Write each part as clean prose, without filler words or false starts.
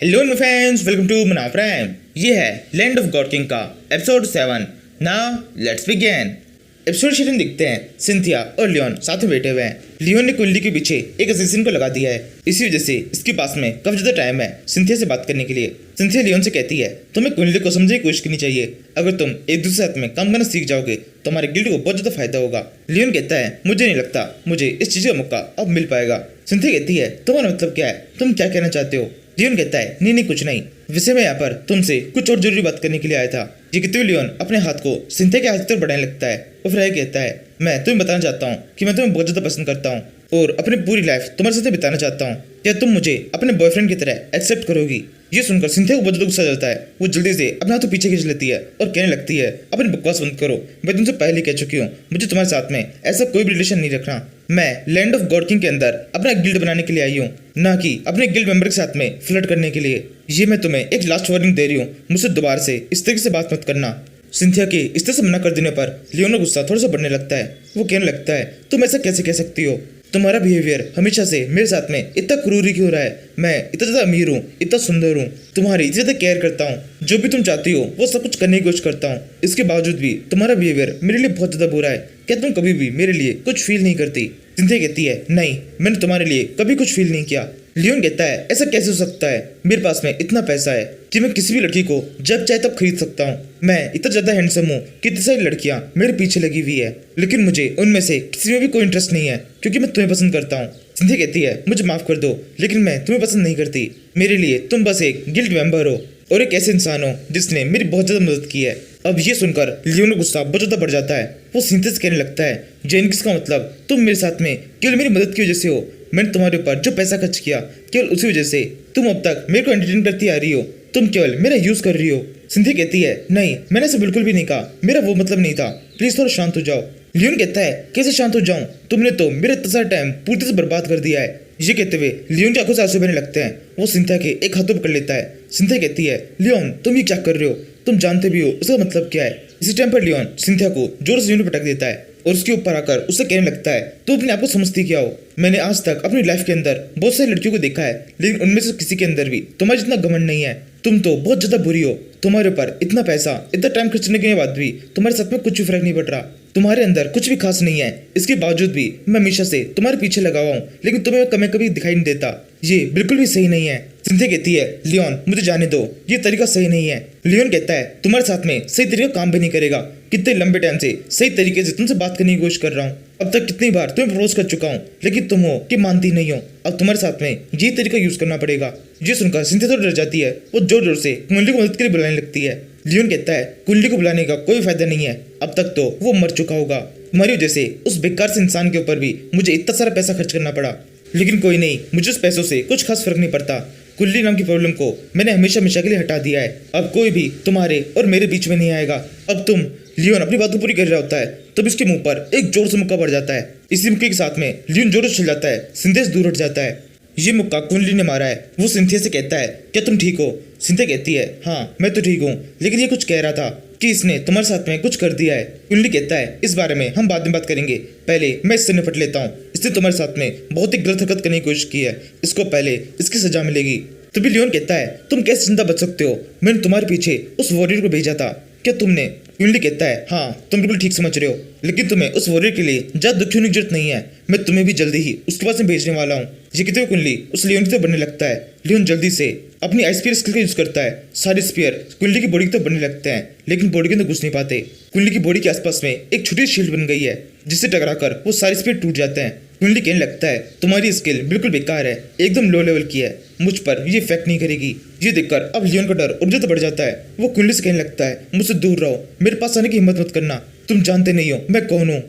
Hello my friends, welcome to Mana prime. ये है land of god king का episode 7। Now let's begin. Episode schedule दिखते हैं Cynthia और लियोन साथ में बैठे हुए हैं। लियोन ने कुंडली के पीछे एक असिस्टेंट को लगा दिया है, इसी वजह से इसके पास में काफी ज्यादा टाइम है सिंथिया से बात करने के लिए। सिंथिया लियोन से कहती है तुम्हें कुंडली को समझने की कोशिश करनी चाहिए। अगर तुम एक दूसरे साथ में काम करना सीख जाओगे तो हमारे गिल्ड को बहुत ज्यादा फायदा होगा। लियोन कहता है मुझे नहीं लगता मुझे इस चीज का मौका अब मिल पाएगा। सिंथिया कहती है तुम्हारा मतलब क्या है, तुम क्या कहना चाहते हो? लियोन कहता है नहीं कुछ नहीं, वैसे मैं यहाँ पर तुमसे कुछ और जरूरी बात करने के लिए आया था। ये कहते हुए लियोन अपने हाथ को सिंथिया के हाथ की तरफ बढ़ाने लगता है और फिर कहता है मैं तुम्हें बताना चाहता हूँ कि मैं तुम्हें बहुत ज्यादा पसंद करता हूँ और अपनी पूरी लाइफ तुम्हारे साथ बिताना चाहता हूँ। क्या तुम मुझे अपने बॉयफ्रेंड की तरह एक्सेप्ट करोगी? ये सुनकर सिंथिया को बहुत ज्यादा गुस्सा जाता है। वो जल्दी से अपने हाथों पीछे खींच लेती है और कहने लगती है अपनी बकवास बंद करो, मैं तुमसे पहले कह चुकी हूँ मुझे तुम्हारे साथ में ऐसा कोई भी रिलेशन नहीं रखना। मैं लैंड ऑफ गॉड किंग के अंदर अपना गिल्ड बनाने के लिए आई हूँ, ना कि अपने गिल्ड मेंबर के साथ में फ्लर्ट करने के लिए। ये मैं तुम्हें एक लास्ट वार्निंग दे रही हूँ, मुझसे दोबारा से इस तरीके से बात मत करना। सिंथिया के इस तरह से मना कर देने पर लियोन का गुस्सा थोड़ा सा बढ़ने लगता है। वो कहने लगता है तुम ऐसा कैसे कह सकती हो? तुम्हारा बिहेवियर हमेशा से मेरे साथ में इतना क्रूरी क्यों रहा है? मैं इतना ज्यादा अमीर हूँ, इतना सुंदर हूँ, तुम्हारी इतनी ज्यादा केयर करता हूँ, जो भी तुम चाहती हो वो सब कुछ करने की कोशिश करता हूँ। इसके बावजूद भी तुम्हारा बिहेवियर मेरे लिए बहुत ज्यादा बुरा है। क्या तुम कभी भी मेरे लिए कुछ फील नहीं करती? सिंथिया कहती है नहीं, मैंने तुम्हारे लिए कभी कुछ फील नहीं किया। लियोन कहता है ऐसा कैसे हो सकता है? मेरे पास में इतना पैसा है कि मैं किसी भी लड़की को जब चाहे तब खरीद सकता हूँ। मैं इतना ज्यादा हैंडसम हूँ कि इतनी सारी लड़कियां मेरे पीछे लगी हुई है, लेकिन मुझे उनमें से किसी में भी कोई इंटरेस्ट नहीं है क्योंकि मैं तुम्हें पसंद करता हूँ। सिंथिया कहती है मुझे माफ कर दो, लेकिन मैं तुम्हें पसंद नहीं करती। मेरे लिए तुम बस एक गिल्ड मेंबर हो और एक ऐसे इंसान हो जिसने मेरी बहुत ज्यादा मदद की है। अब ये सुनकर लियोन का गुस्सा बहुत ज्यादा बढ़ जाता है। वो सिंथिया से कहने लगता है जेनिक्स का मतलब तुम मेरे साथ में केवल मेरी मदद की वजह से हो। मैंने तुम्हारे ऊपर जो पैसा खर्च किया केवल उसी वजह से तुम अब तक मेरे को एंटरटेन करती आ रही हो, तुम केवल मेरा यूज कर रही हो। सिंथिया कहती है नहीं, मैंने ऐसा बिल्कुल भी नहीं कहा, मेरा वो मतलब नहीं था, प्लीज थोड़ा शांत हो जाओ। लियोन कहता है कैसे शांत हो जाऊं, तुमने तो मेरा इतना सारा टाइम पूरी तरह से बर्बाद कर दिया है। ये कहते हुए लियोन की आंखों से आंसू बहने लगते हैं। वो सिंथिया के एक हाथों पकड़ लेता है। सिंथिया कहती है लियोन तुम ये क्या कर रहे हो, तुम जानते भी हो उसका मतलब क्या है। इसी टाइम पर लियोन सिंथिया को जोर से जमीन पर पटक देता है और उसके ऊपर आकर उससे कहने लगता है तुम अपने आप को समझती क्या हो? मैंने आज तक अपनी लाइफ के अंदर बहुत सारी लड़कियों को देखा है, लेकिन उनमें से किसी के अंदर भी तुम्हारा जितना घमंड नहीं है। तुम तो बहुत ज्यादा बुरी हो, तुम्हारे ऊपर इतना पैसा इतना टाइम खर्च करने के बाद भी तुम्हारे साथ में कुछ भी फर्क नहीं पड़ रहा, तुम्हारे अंदर कुछ भी खास नहीं है। इसके बावजूद भी मैं हमेशा से तुम्हारे पीछे लगा हुआ हूँ, लेकिन तुम्हें कभी दिखाई नहीं देता। ये बिल्कुल भी सही नहीं है। सिंथिया कहती है लियोन मुझे जाने दो, ये तरीका सही नहीं है। लियोन कहता है तुम्हारे साथ में सही तरीका काम भी नहीं करेगा। कितने लंबे टाइम से सही तरीके से तुमसे बात करने की कोशिश कर रहा हूँ, अब तक कितनी बार तुम्हें प्रपोज कर चुका हूँ, लेकिन तुम हो कि मानती नहीं हो। अब तुम्हारे साथ में ये तरीका यूज करना पड़ेगा। ये सुनकर सिंथिया थोड़ी डर जाती है। वो जोर जोर से कुंडली को मदद के लिए बुलाने लगती है। लियोन कहता है कुंडली को बुलाने का कोई फायदा नहीं है, अब तक तो वो मर चुका होगा। तुम्हारी वजह से उस बेकार से इंसान के ऊपर भी मुझे इतना सारा पैसा खर्च करना पड़ा, लेकिन कोई नहीं, मुझे उस पैसों से कुछ खास फर्क नहीं पड़ता। कुंडली नाम की प्रॉब्लम को मैंने हमेशा के लिए हटा दिया है। अब कोई भी तुम्हारे और मेरे बीच में नहीं आएगा। अब तुम लियोन अपनी बातों पूरी कर रहा होता है तब इसके मुंह पर एक जोर से मुक्का पड़ जाता है। इसी मुक्के के साथ में लियोन जोर से चल जाता है, सिंथिया से दूर हट जाता है। ये मुक्का कुंडली ने मारा है। वो सिंथिया से कहता है क्या तुम ठीक हो? सिंथिया कहती है हाँ मैं तो ठीक हूँ, लेकिन ये कुछ कह रहा था कि इसने तुम्हारे साथ में कुछ कर दिया है। कुंडली कहता है इस बारे में हम बाद में बात करेंगे, पहले मैं इससे निपट लेता हूँ। इसने तुम्हारे साथ में बहुत ही गलत हरकत करने की कोशिश की है, इसको पहले इसकी सजा मिलेगी। तभी लियोन कहता है तुम कैसे जिंदा बच सकते हो? मैंने तुम्हारे पीछे उस वॉरियर को भेजा था, क्या तुमने? कुंडली कहता है हाँ तुम बिल्कुल ठीक समझ रहे हो, लेकिन तुम्हें उस वॉरियर के लिए ज्यादा दुखी होने की जरूरत नहीं है। मैं तुम्हें भी जल्दी ही उसके पास में भेजने वाला हूँ। ये कहते हुए कुंडली उस लियोन की तरफ बढ़ने लगता है। लियोन जल्दी से अपनी आइस स्पीयर स्किल का यूज करता है। सारे स्पीयर कुंडली की बॉडी की तरफ बढ़ने लगते हैं, लेकिन बॉडी के अंदर घुस नहीं पाते। कुंडली की बॉडी के आसपास में एक छोटी शील्ड बन गई है, जिससे टकराकर वो सारे स्पीयर टूट जाते हैं। कुंडली कहने लगता है तुम्हारी स्किल बिल्कुल बेकार है, एकदम लो लेवल की है, मुझ पर ये इफेक्ट नहीं करेगी। ये देखकर अब लियोन का डर और ज्यादा बढ़ जाता है। वो कुंडली से कहने लगता है मुझसे दूर रहो, मेरे पास आने की हिम्मत मत करना, तुम जानते नहीं हो मैं कौन हूँ।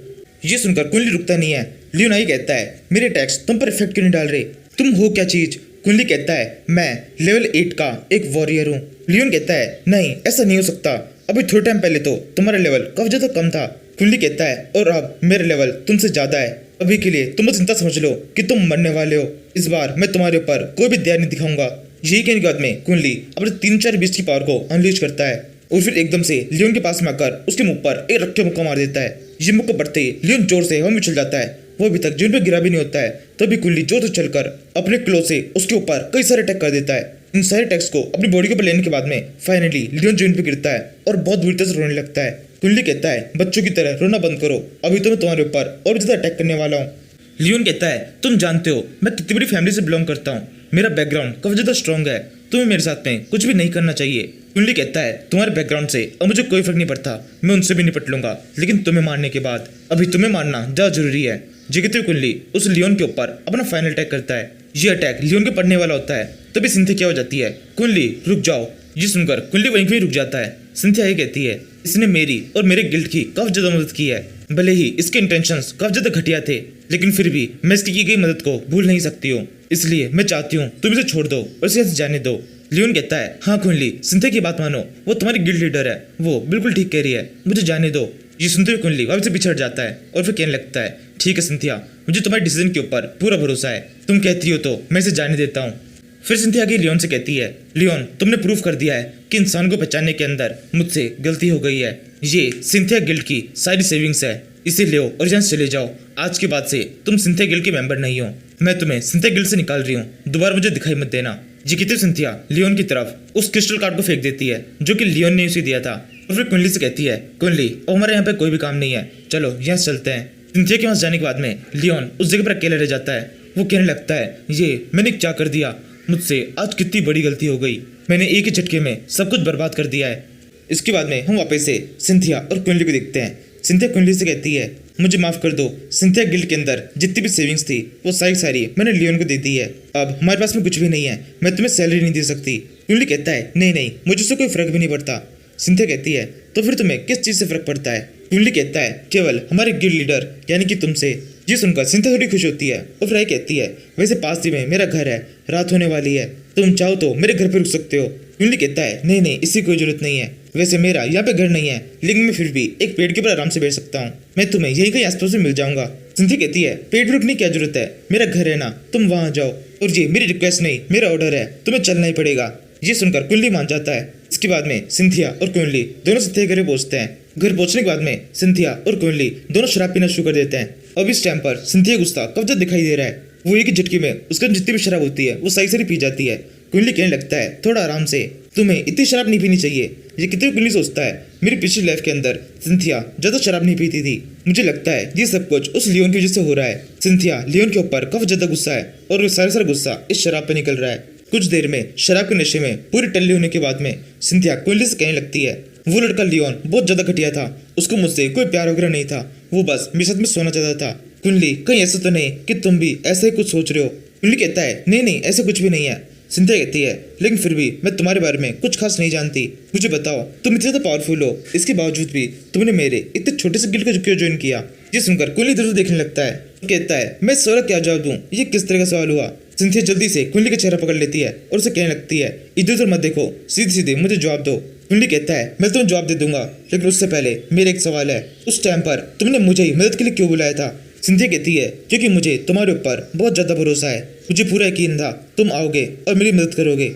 ये सुनकर कुंडली रुकता नहीं है। लियोन आई कहता है मेरे टैक्स तुम पर इफेक्ट क्यों नहीं डाल रहे, तुम हो क्या चीज? कुंडली कहता है मैं लेवल 8 का एक वॉरियर हूँ। लियोन कहता है नहीं ऐसा नहीं हो सकता, अभी थोड़े टाइम पहले तो तुम्हारा लेवल काफी ज्यादा कम था। कुंडली कहता है और अब मेरा लेवल तुमसे ज्यादा है। अभी के लिए तुम बस इतना समझ लो कि तुम मरने वाले हो, इस बार मैं तुम्हारे ऊपर कोई भी दया नहीं दिखाऊंगा। यही कहने के बाद में कुंडली अपने 3-4 बीस्ट की पावर को अनलीश करता है और फिर एकदम से लियोन के पास में आकर उसके मुंह पर एक रखे मुक्का मार देता है। ये मुक्का पड़ते ही लियोन जोर से हवा में चल जाता है। वो अभी तक जिन पे गिरा भी नहीं होता है, तभी कुंडली जोर से चलकर अपने क्लो से उसके ऊपर कई सारे अटैक कर देता है। इन सारे टेक्स्ट को अपनी बॉडी के ऊपर लेने के बाद में फाइनली लियोन जमीन पे गिरता है और बहुत बुरी तरह से रोने लगता है। कुंडली कहता है बच्चों की तरह रोना बंद करो, अभी तो मैं तुम्हारे ऊपर और भी ज्यादा अटैक करने वाला हूँ। लियोन कहता है तुम जानते हो मैं कितनी बड़ी फैमिली से बिलोंग करता हूँ, मेरा बैकग्राउंड काफी ज्यादा स्ट्रॉन्ग है, तुम्हें मेरे साथ में कुछ भी नहीं करना चाहिए। कुंडली कहता है तुम्हारे बैकग्राउंड से अब मुझे कोई फर्क नहीं पड़ता, मैं उनसे भी निपट लूंगा, लेकिन तुम्हें मारने के बाद अभी तुम्हें मारना ज्यादा जरूरी है। जी कहते हुए कुंडली उस लियोन के ऊपर अपना फाइनल अटैक करता है। ये अटैक लियोन के पड़ने वाला होता है तभी सिंथिया क्या हो जाती है, कुंडली रुक जाओ। ये सुनकर कुंडली वहीं पे रुक जाता है। सिंथिया ये कहती है इसने मेरी और मेरे गिल्ड की काफी ज्यादा मदद की है, भले ही इसके इंटेंशंस काफी ज्यादा घटिया थे, लेकिन फिर भी मैं इसकी की गई मदद को भूल नहीं सकती हूँ, इसलिए मैं चाहती हूँ तुम इसे छोड़ दो और इसे जाने दो। लियोन कहता है हाँ कुंडली, सिंथिया की बात मानो, वो तुम्हारी गिल्ड लीडर है, वो बिल्कुल ठीक कह रही है, मुझे जाने दो। ये सुनते हुए कुंडली वापस से पिछड़ जाता है और फिर कहने लगता है ठीक है सिंथिया, मुझे तुम्हारे डिसीजन के ऊपर पूरा भरोसा है, तुम कहती हो तो मैं इसे जाने देता हूँ। फिर सिंथिया आगे लियोन से कहती है लियोन तुमने प्रूव कर दिया है कि इंसान को पहचानने के अंदर मुझसे गलती हो गई है, ये सिंथिया गिल्ड की सारी सेविंग्स है, इसे लो और यहाँ से चले जाओ, आज के बाद से तुम सिंथिया गिल्ड के मेंबर नहीं हो, मैं तुम्हें सिंथिया गिल्ड से निकाल रही हूँ, दोबारा मुझे दिखाई मत देना। जी कहते सिंथिया लियोन की तरफ उस क्रिस्टल कार्ड को फेंक देती है जो कि लियोन ने उसे दिया था और फिर कुंडली से कहती है कुंडली अब हमारे यहाँ पे कोई भी काम नहीं है, चलो यहाँ से चलते हैं। सिंथिया के पास जाने के बाद में लियोन उस जगह पर अकेला रह जाता है। वो कहने लगता है ये मैंने क्या कर दिया, मुझसे आज कितनी बड़ी गलती हो गई, मैंने एक ही झटके में सब कुछ बर्बाद कर दिया है। इसके बाद में हम वापस से सिंथिया और कुंडली को देखते हैं। सिंथिया कुंडली से कहती है मुझे माफ कर दो, सिंथिया गिल्ड के अंदर जितनी भी सेविंग्स थी वो सारी मैंने लियोन को दे दी है, अब हमारे पास में कुछ भी नहीं है, मैं तुम्हें सैलरी नहीं दे सकती। कुंडली कहता है नहीं मुझे उससे कोई फर्क भी नहीं पड़ता। सिंथिया कहती है तो फिर तुम्हें किस चीज से फर्क पड़ता है। कुंडली कहता है केवल हमारे गिल्ड लीडर यानी कि तुमसे। ये सुनकर सिंथिया थोड़ी खुश होती है और फिर कहती है वैसे पास ही में मेरा घर है, रात होने वाली है, तुम चाहो तो मेरे घर पे रुक सकते हो। कुंडली कहता है नहीं इसकी कोई जरूरत नहीं है, वैसे मेरा यहाँ पे घर नहीं है, लेकिन मैं फिर भी एक पेड़ के ऊपर आराम से बैठ सकता हूँ, मैं तुम्हें यही कहीं आसपास में मिल जाऊंगा। सिंथिया कहती है पेड़ पे रुकने की क्या जरूरत है, मेरा घर है ना, तुम वहां जाओ, और ये मेरी रिक्वेस्ट नहीं मेरा ऑर्डर है, तुम्हें चलना ही पड़ेगा। ये सुनकर कुंडली मान जाता है। इसके बाद में सिंथिया और कुंडली दोनों सिंथिया के घर पहुंचते हैं। घर पहुंचने के बाद में सिंथिया और कुंडली दोनों शराब पीना शुरू कर देते हैं। अब इस टाइम पर सिंथिया गुस्सा कब्जा दिखाई दे रहा है, वो एक ही झटके में उसके जितनी भी शराब होती है वो सारी पी जाती है। कुंडली कहने लगता है थोड़ा आराम से, तुम्हें इतनी शराब नहीं पीनी चाहिए। ये कितनी कुंडली सोचता है मेरी पिछली लाइफ के अंदर सिंथिया ज्यादा शराब नहीं पीती थी, मुझे लगता है ये सब कुछ उस लियोन की वजह से हो रहा है। सिंथिया लियोन के ऊपर काफी ज्यादा गुस्सा है और वो सारा गुस्सा इस शराब पे निकल रहा है। कुछ देर में शराब के नशे में पूरी टल्ली होने के बाद में सिंथिया कुंडली से कहने लगती है वो लड़का लियोन बहुत ज्यादा घटिया था, उसको मुझसे कोई प्यार वगैरह नहीं था, वो बस मेरे साथ में सोना चाहता था। कुंडली कहीं ऐसा तो नहीं कि तुम भी ऐसा ही कुछ सोच रहे हो। कुंडली कहता है नहीं ऐसा कुछ भी नहीं है। सिंथिया कहती है लेकिन फिर भी मैं तुम्हारे बारे में कुछ खास नहीं जानती, मुझे बताओ तुम इतने ज्यादा पावरफुल हो, इसके बावजूद भी तुमने मेरे इतने छोटे से गिल्ड को क्यों ज्वाइन किया। ये सुनकर कुंडली इधर उधर देखने लगता है, कहता है मैं सोरा क्या जवाब दूं, ये किस तरह का सवाल हुआ। सिंथिया जल्दी से कुंडली का चेहरा पकड़ लेती है और उसे कहने लगती है इधर उधर मत देखो, सीधे मुझे जवाब दो। कुंडली कहता है मैं तुम्हें जवाब दे दूंगा, लेकिन उससे पहले मेरा एक सवाल है, उस टाइम पर तुमने मुझे ही मदद के लिए क्यों बुलाया था। सिंथिया कहती है क्योंकि मुझे तुम्हारे ऊपर बहुत ज्यादा भरोसा है, मुझे पूरा यकीन था तुम आओगे और मेरी मदद करोगे।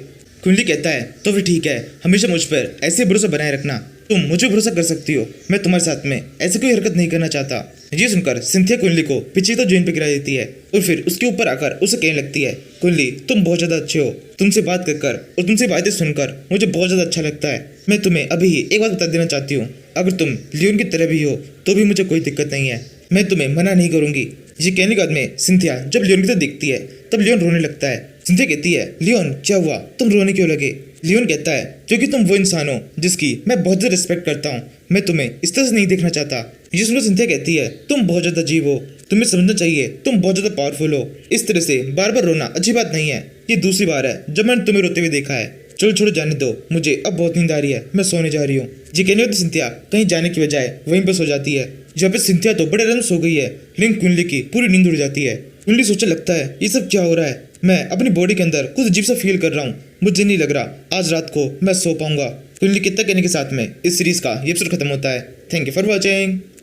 कुंडली कहता है तो फिर ठीक है, हमेशा मुझ पर ऐसे भरोसा बनाए रखना, तुम मुझे भरोसा कर सकती हो, मैं तुम्हारे साथ में ऐसी कोई हरकत नहीं करना चाहता। ये सुनकर सिंथिया कुंडली को पीछे तो जमीन पे गिरा देती है और फिर उसके ऊपर आकर उसे कहने लगती है कुंडली तुम बहुत ज्यादा अच्छे हो, तुमसे बात कर और तुमसे बातें सुनकर मुझे बहुत ज्यादा अच्छा लगता है। मैं तुम्हें अभी ही एक बात बता देना चाहती हूँ, अगर तुम लियोन की तरह भी हो तो भी मुझे कोई दिक्कत नहीं है, मैं तुम्हें मना नहीं करूंगी। ये कहने के बाद में सिंथिया जब लियोन की तरफ देखती है तब लियोन रोने लगता है। सिंथिया कहती है लियोन क्या हुआ, तुम रोने क्यों लगे। लियोन कहता है क्योंकि तुम वो इंसान हो जिसकी मैं बहुत ज्यादा रिस्पेक्ट करता हूँ, मैं तुम्हें इस तरह से नहीं देखना चाहता। ये सुनकर सिंथिया कहती है तुम बहुत ज्यादा अजीब हो, तुम्हें समझना चाहिए तुम बहुत ज्यादा पावरफुल हो, इस तरह से बार बार रोना अच्छी बात नहीं है, ये दूसरी बार है जब मैंने तुम्हें रोते हुए देखा है, चलो छोड़ो जाने दो, मुझे अब बहुत नींद आ रही है, मैं सोने जा रही हूँ। जी कहने होती सिंथिया कहीं जाने की बजाय वहीं पर सो जाती है। जहाँ पे सिंथिया तो बड़े आराम सो गई है, लेकिन कुंडली की पूरी नींद उड़ जाती है। कुंडली सोचने लगता है ये सब क्या हो रहा है, मैं अपनी बॉडी के अंदर कुछ अजीब सा फील कर रहा हूँ, मुझे नहीं लग रहा आज रात को मैं सो पाऊंगा। कुंडली कितना कहने के साथ में इस सीरीज का ये एपिसोड खत्म होता है। Thank you for watching.